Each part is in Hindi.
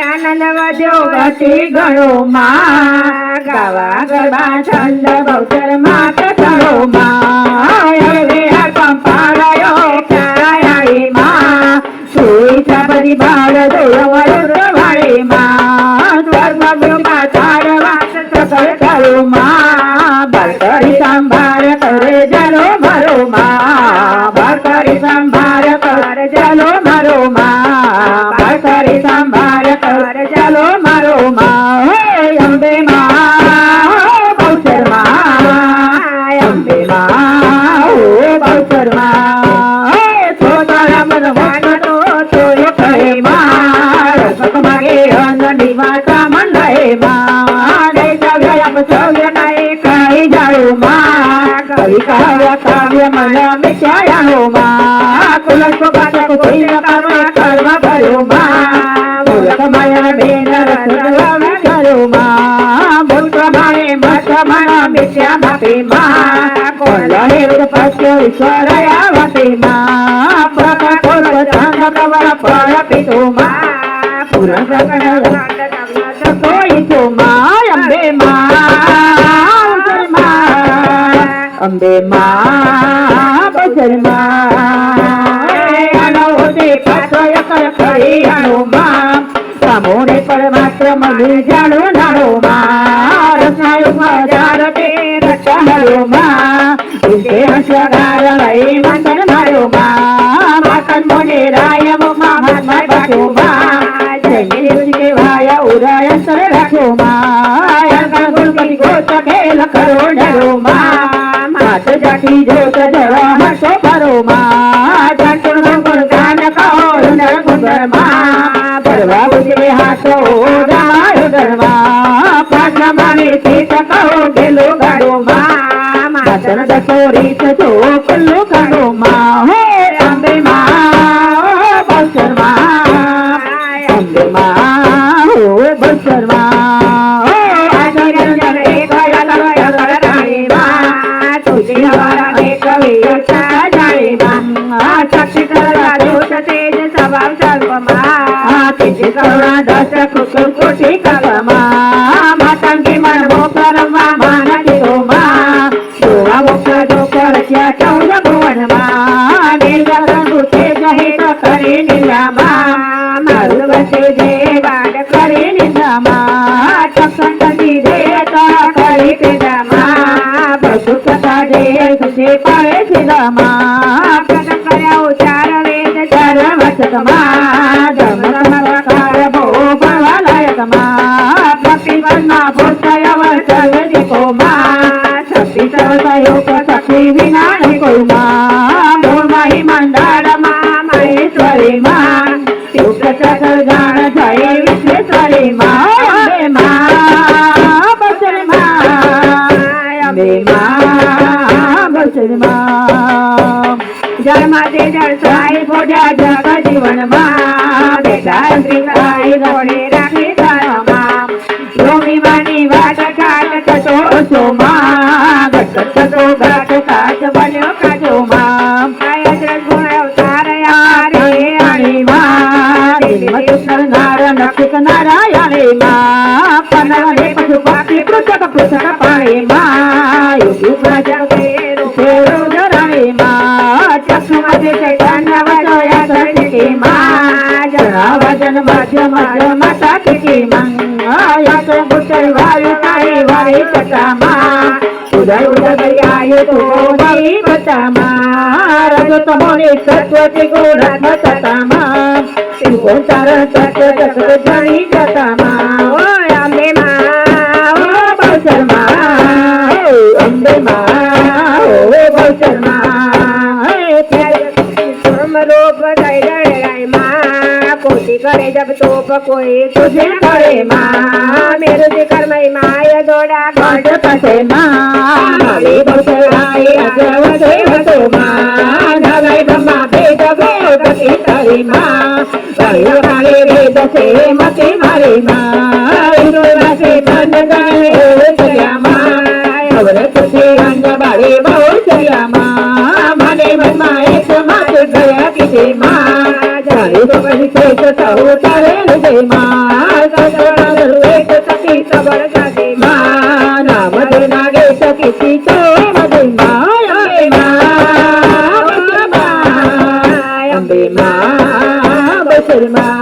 આનંદ વધ્યો ઘટી ગયો માં ગાવા ગરબા છંદ બહુચર માત કરો માં હવે આ પંપાળાયો ક્યાંય માં સુઈ છબરી બાળ દોડવર વાળી માં સ્વર્ગમાં તારવા સફળ કરો માં ભરતરી સંભાળ કરે જલો ભરો માં ભરતરી સંભાળ કર જલો મારો માં ભરતરી સંભાળ કર જલો મારો માં અંબે માં બહુચર માં અંબે માં ઓ બહુચર માં તો તારા મન વાગતો તો કહે માં રસક માગે અંજની માતા મંડળે માં દૈત્ય સૌર્ય નાય કઈ જાળો માં કવિ કાવ્ય મન મિચાયાનો માં કુલસ પાટક કોઈ કર્મ ભર્યો માં મૂર્ખ માયા બેન રસવા કરો માં મૂર્ખ માએ મત મન મિત્યા ભાપે માં કોલહે પશ્ય ઈશ્વર આવતે માં પ્રકટ ચંદ પ્રવર પર પિતો માં પુરસ કોઈ તો માં અંબે માં અંબે માં બહુચર માં અનોતે પાછળ કર ખરી આનો માં સામોને પરમાત્ર મને જાણો નાનો માં રસાયો હજાર તે રચનાયો માં ઉસે હસગાર લઈ મંતન માર્યો માં માતન મોને રાય માં હાથમાં પાછો માં જય કે વાયા ઉરાય સર રાખ્યો માં યંગા ગુલપતિ ગોત ખેલ કરો ડરો માં માત જાતી જોત જરા હસો ભરો માં જાતું ગુણ ગાન કહો નર ગુંદર માં ભરવા બુજે હાથો રામાયો ધર્મા પાછા માને સીત કહો ગેલો ગાડો માં માતન દસો રીત જો કલ્લો ગાડો માં હે અંબે માં બહુચર માં અંબે માં હો બહુચર માં કરુણા દસ કુકુલ કોટી કલમાં માતંગી મન મોકરવા માનતી માં જોવા મોકર જોકર ત્યાં ચૌદ ભુવનમાં નીલગંગુ તે જહિત કરી નીલામાં મારું વસે જે વાડ કરી નિંદામાં ચક્ષંડી દેતા કરી પેદામાં બધું કથા જે સુધે પડે છેદામાં પ્રગટ કર્યા ઉચાર વેદ ચાર વચકમાં ધર્મ વિના કોઈ માં મોરમાહી મંડાળ માં મહેશ્વરી માં શિવપ્રસાદ જાણ જય વિશ્વેશ્વરી માં બહુચર માં અંબે માં બહુચર માં જળ માતે જળ સાઈ ભોજા જગ જીવન માં બેટા શ્રી રોડે રાખી ધર્મમાં રોમી માની વાટ કાટ થતો ઓછો માં થતો ઘાટ કાચ બન્યો કાચો માં આયજ ગુણ અવતાર યારે આણી માં કૃષ્ણ નાર નક્ષિક નારાયણે માં પનવને પશુ પાકી પૃથક પૃથક પાણી માં યોગી પ્રજા તેરો ધરાણી માં ચક્ષુમાંથી ચૈતન્ય વચોયા ધરતી માં જરા વજન મધ્ય મધ્ય માતા કીકી માં યસ ગુટર વાયુ તારી વારી ચટામાં ઉદય ઉદય દરિયાએ તો નવી બતામાં રજો તમોને સત્વથી ગોરખ તતામાં તું તાર સત્ય જગત જાણી જતામાં ઓ અંબે માં ઓ બહુચર માં અંબે માં ઓ બહુચર માં રોગ દૈરાય માં કોટી કરે જબ તોપ કોઈ તુझे કરે માં મેરુ જે કર્મય માય દોડા ઘટ પસે માં મારી બહુચરાય અજવ દેવતો માં ધરાય બ્રહ્મા ભેદ ગોગતિ કરી માં વાયો કાલે વેદ છે મતે મારી માં ઉદોરાસે બંધ ગાય ચર્યા માં અવર તુસે અંગ બાળે બહુચર્યા માં મને મનમાં એક માત ગયા કીધે માં જાણે તો કહી दरवेश सहु तारे जय माँ दरवेश सखी सबर गाजे माँ नाम दे नागेश किसी तो मधे माँ अम्बे माँ बसर माँ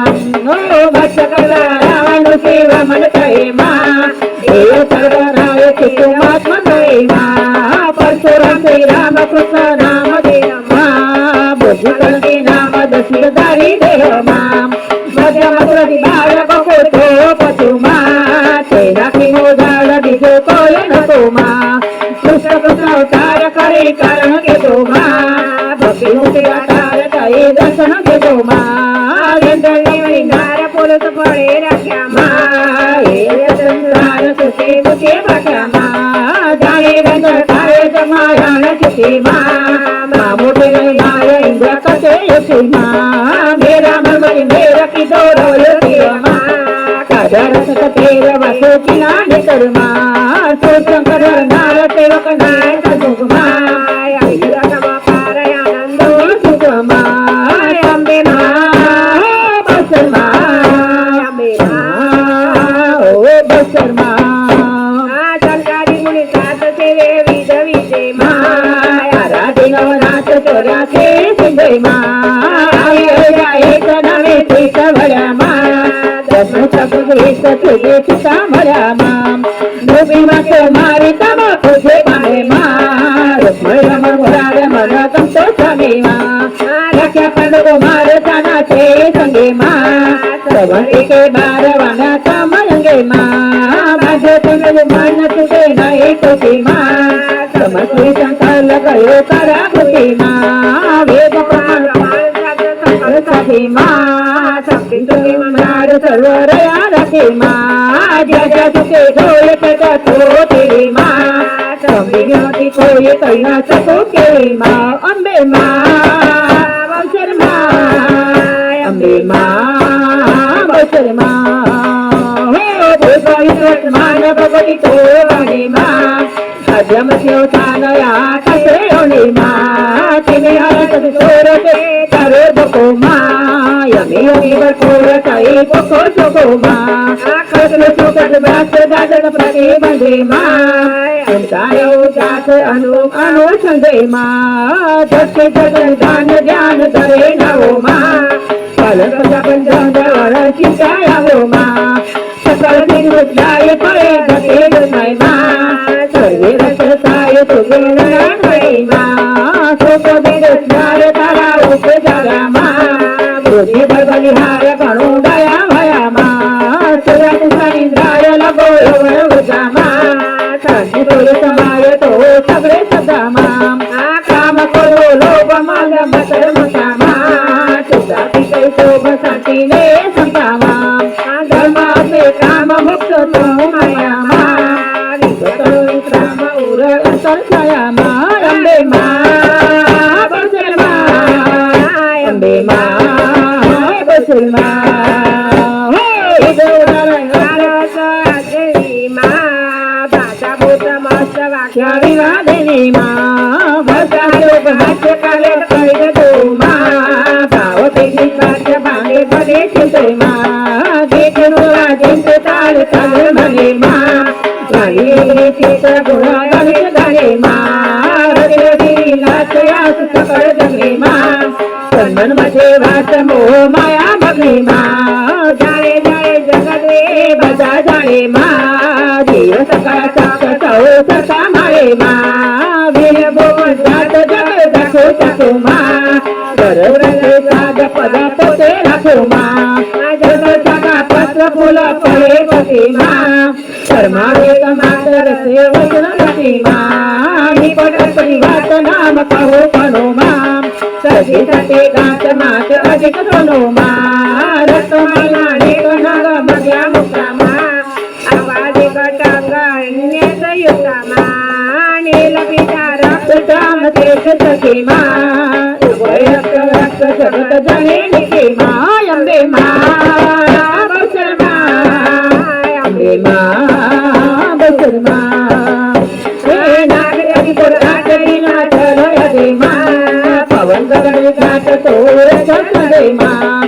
ओ भटकला रावण शिव मन कहे माँ हे सर्वराय चित्तमात्मा कहे माँ परशुराम श्री राम कृष्ण नाम दे माँ बुद्धिकल के नाम दशीधारी देह माँ मध्यम प्रतिभाग को तो पशु माँ तेरा की मोदाल बीजो कोई न तो माँ कृष्ण कृष्ण अवतार करे कारण के तो माँ भक्ति मुक्ति आकार करे दर्शन के तो माँ जंगली विनार पुरुष पड़े रख्या माँ हे संसार सुखे मुझे बचा माँ जाने बंदर खाए जमायान किसी माँ माँ मोटे नहीं माया इंद्र कसे युति माँ मेरा मन मेरा की दो रोयती माँ कादर सत तेरा वसो की नानी कर माँ तो शंकर नार सेवक नाय सदुग माँ अम्बे माँ बसर माँ अम्बे माँ ओ बसर माँ सरकारी मुनि साथ सेवे विध विजय माँ आराधे नवनाथ चौरासे सिंधय माँ एक नवे तीस भरा माँ दसम सब वेश तुझे पिता भरा माँ गोपी मत मारी तम तुझे पाए माँ रमण रमण मुरार मन तम तो समे माँ रक्षा पंडो मार जाना थे संगे माँ श्रवण के बार वाना तम रंगे माँ बाजे तुझे मन तुझे नहीं तुझे माँ समझ संकल गयो करा भूति माँ वेद प्रमाण सखी माँ शक्ति तुझे मनार सर्वरया रखे माँ जय तुझे ढोल पे तो तेरी माँ संविज्ञाति कोई कही न सको के माँ अम्बे माँ बसर माँ अम्बे माँ बसर माँ हो भूत मान भगवती तो वाणी माँ अध्यम शिवसानया कसे होनी माँ तिने हरत सोर के करो बको माँ यमी यमी बकोर कई बको चको माँ कसले सुकट व्यास दादन प्रति बंधे माँ संताय उदास अनु अनु संजय माँ धरती जगन दान ध्यान करे नवो माँ फल जपन जंगल चिंताया वो माँ सकल दिन उद्धाय परे गते गुनाय माँ सर्वे रक्षसाय तुझे नयन माँ सोको दिन उद्धार तारा उपजारा माँ बुद्धि बल बलिहार गणो दया भया माँ सुरत सनिंद्राय लगो यवन उजा माँ शांति तोरे समाय तो सगळे सदा माँ काम करो लोभ मान मतर मता माँ तुझा पितै शोभ शांति ने संता माँ धर्म से काम मुक्त तो माया माँ विश्राम उर अंतर छाया माँ अम्बे माँ बसर माँ अम्बे माँ बसर माँ विवादिनी माँ भसा लोग हास्य काले कई दो माँ भाव तेजी काश्य भांगे भले चिंतय माँ देखनो राजेंद्र ताल ताल मने माँ गाली चित्र गुणा गणित गणे माँ रति नाचयास सकळ जगे माँ संबन मध्ये वास मोह माया भगनी माँ जाणे जाणे जगत रे बजा जाणे माँ जीव सकाळ चाक सौ सका माळे माँ वीर बोल जात जग दाखो टाको माँ सरवरले साध पदा पोते राखो माँ जग जागा पत्र फुल फळे पती माँ कर्मावेग मातर से वचन गती माँ निपट परिवात नाम कहो कनो माँ सजी सते गात मात अधिक सोनो माँ रक्त मला नेक नाग मध्या मुक्ता माँ आवाज कटांग अन्य संयुक्ता माँ नील पिता रक्त काम तेज सखी माँ उभय रक्त जगत जने निके माँ अम्बे माँ बसर माँ अम्बे माँ बसर माँ हे नागरी पुराटरी नाथ लय दे माँ पवन गगन घाट तोर चल दे माँ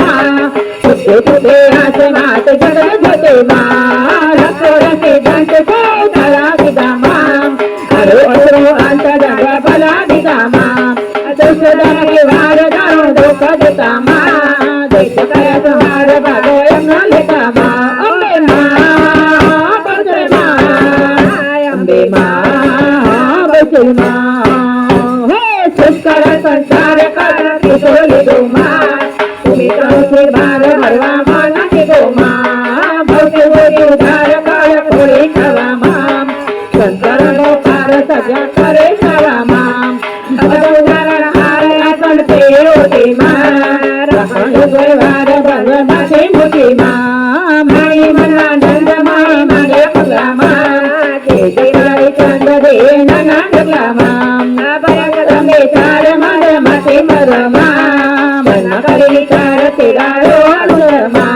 माँ तुझे तुझे आसनात जगत होते माँ रसो रसे दंत से धरा दिदा माँ अरो अरो अंत जग भला दिदा माँ दोष दम के वार दारो दुख देता माँ देश कर तुम्हार भागो यम लेता माँ अम्बे माँ बसरे माँ अम्बे माँ बसरे माँ हे सुकर संसार कर किशोरी दो माँ तुम्हें करो से बार भरवा माना के दो माँ भवते वो उधार कर खोले खवा माँ संसार को पार सजा करे सवा माँ उदाहरण हार आसन पे होते माँ रखण व्यवहार भंग माथे मोटी माँ माई मना नंद माई मारे पगला माँ के देवाई चंद दे नना डगला माँ भयंग रमे चार मद माथे मर माँ मन करे चार तेरा रो माँ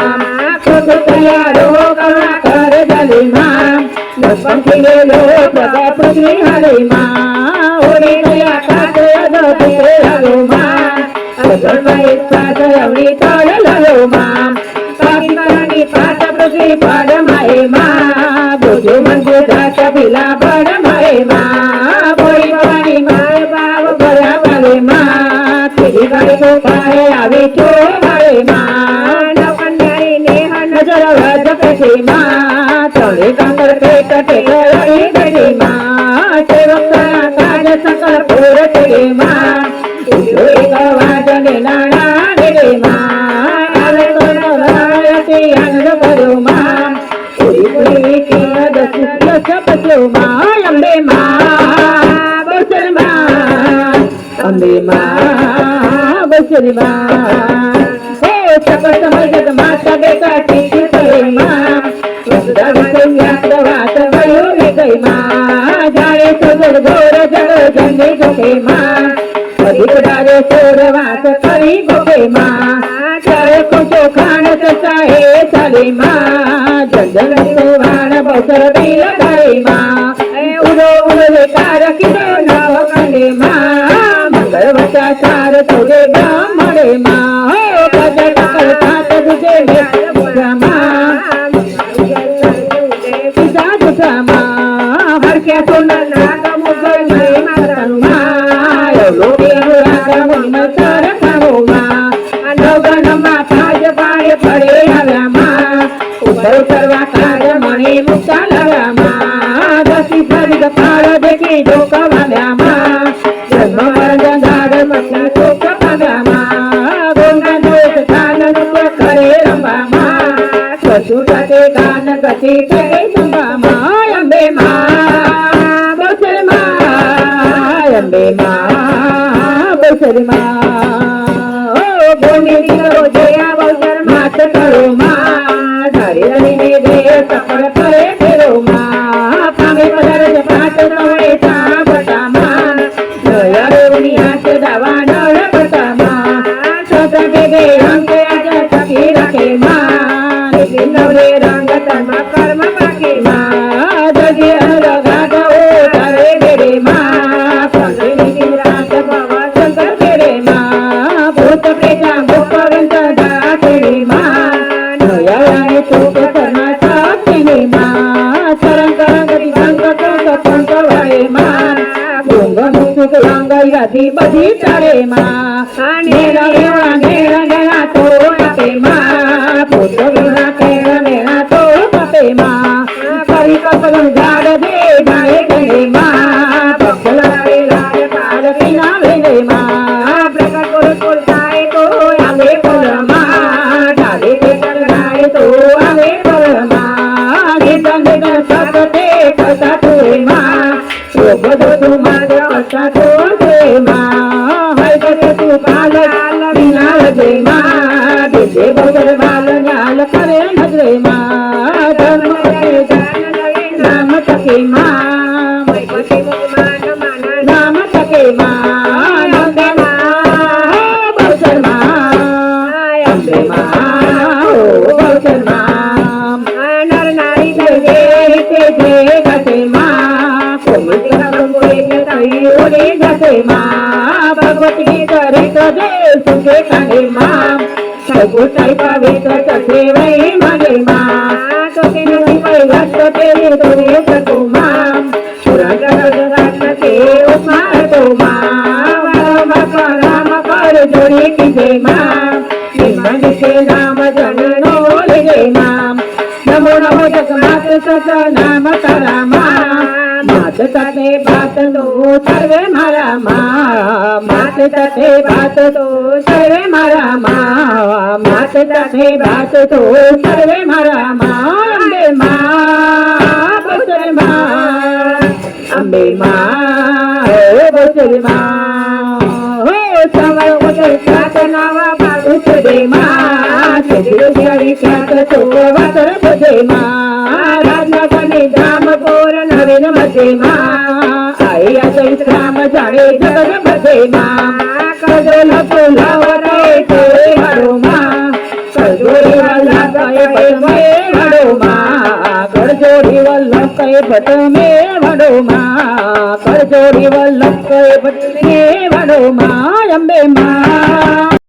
खुद तैयारो करुणा कर जली माँ दर्शन के लो प्रभा पृथ्वी हरे माँ ओरे दया काट अदते हलो माँ अदर में साथ अवनी ताड़ लो माँ पापी करनी पाट पृथ्वी पाड़ माए माँ बोझो मन को जात बिला बड़ माए माँ बोई भवानी माए बाब भरा वाले माँ तेरी गाड़ी को पाए आवे चो वाले माँ नवकन्यारी नेह नजर वज कैसे माँ तोड़े कांकर पेट टेकड़ी गड़ी माँ सेवक काज सकल पूर तेरे माँ इधो एक वाजने नाना मेरे माँ आले तो नरायती आनंद करो माँ पूरी पूरी की दस दस बचो माँ अम्बे माँ बसर माँ अम्बे माँ बसर माँ हे सकल समजत माता बेटा ठीक करे माँ वात भयो गई माँ जाने सुगुर घोर जग जंगे जोखे माँ अधिक डाले सोर वास करी गोखे माँ चाहे कुछो खान चाहे चले माँ जंगल वाण बसर भी लगाए माँ उड़ो उड़े कार किलो नव कंडे माँ मंगल वचा चार तुझे ब्राह्मणे माँ हो पद टकर तात तुझे भेट माँ हर क्या सुन नाग मुगल में मातनु माँ लोके अनुराग मुनिमल सर खाओ माँ नवगन माँ ताज पाए पड़े हव्या माँ उबर सर्वा काज मणि मुक्ता लगा माँ दसी सरिग पार देखी जोक भाव्या माँ जन्म मरण गाड़ मती शोक भाव्या माँ गोंगा दोष कान नृत्य करे रंबा माँ ससुर जाते गान गति करे संभा माँ अम्बे माँ बसर माँ अम्बे माँ बसर माँ ओ बोले करो जया बसर मात करो माँ धारे रही ने दे सफल करे फेरो माँ पामे पदर पात नवड़े ता बता माँ दया रोनी हाथ दावा नर बता माँ सदा के दे रंग आज सखी रखे माँ लेकिन नवरे रंग तन्मा कर्म पाके माँ जगे अलगा गो तारे बेरे माँ पंखे निकिल रात बाबा शंकर बेरे माँ भूत प्रेता भूपवंत दातेरी माँ नया रानी चोक शर्मा साक्षिणी माँ सरंग गति भंग कंक पंक वाले माँ गुंग मुसुक रंग यदि बधी तारे माँ नेरा नेरा नेरा नेरा तो कपे माँ भूत विना केरा नेरा तो कपे माँ करी कपलम झाड़ दे जाए गए माँ पक्षल रे लाल पाल बिना वेले माँ प्रकट पुरुष पुरसाए तो आवे पुर माँ डाले के चल गाए तो आवे पुर माँ गिदन गिदन सकते करता तुए माँ रोग दो तू मार करता तो माँ हर गते तू पाल बिना रजे माँ दिसे बगर बाल न्याल करे नजरे माँ धर्म के जान लगे नाम तके माँ नाम तके माँ नंदे माँ बसर माँ अम्बे माँ ओ बसर माँ नर नारी जय जय गते माँ कोई बोले जाते माँ भगवती करे तो दे सुखे काने माँ सबको साई पावे तो चले वही मांगे माँ तो के नहीं कोई बात तो तेरे तो रे सकू माँ पूरा जगत के उस्मार तो माँ राम कर जोड़ी कीजे माँ मन के नाम जननो ले माँ नमो नमो जगन्नाथ सत नाम तारा माँ मात तते बात तो सर्वे मारा माँ मात तते बात तो सर्वे मारा माँ मात तते बात तो सर्वे मारा माँ अम्बे माँ बसरे माँ अम्बे माँ हो बसरे माँ हो सवाल उतर सात नावा बाबू दे माँ तेरी ख्यात तो वातर बुझे माँ राजनगरी धाम कोर नवीन मजे माँ आई अजय राम जाने जगत मजे माँ कजोल फुलावरे कोई हरो माँ कजोरी वाला कहे पट में हरो माँ करजोरी वल्लभ कहे पट में हरो माँ करजोरी वल्लभ कहे पट में हरो माँ अम्बे माँ।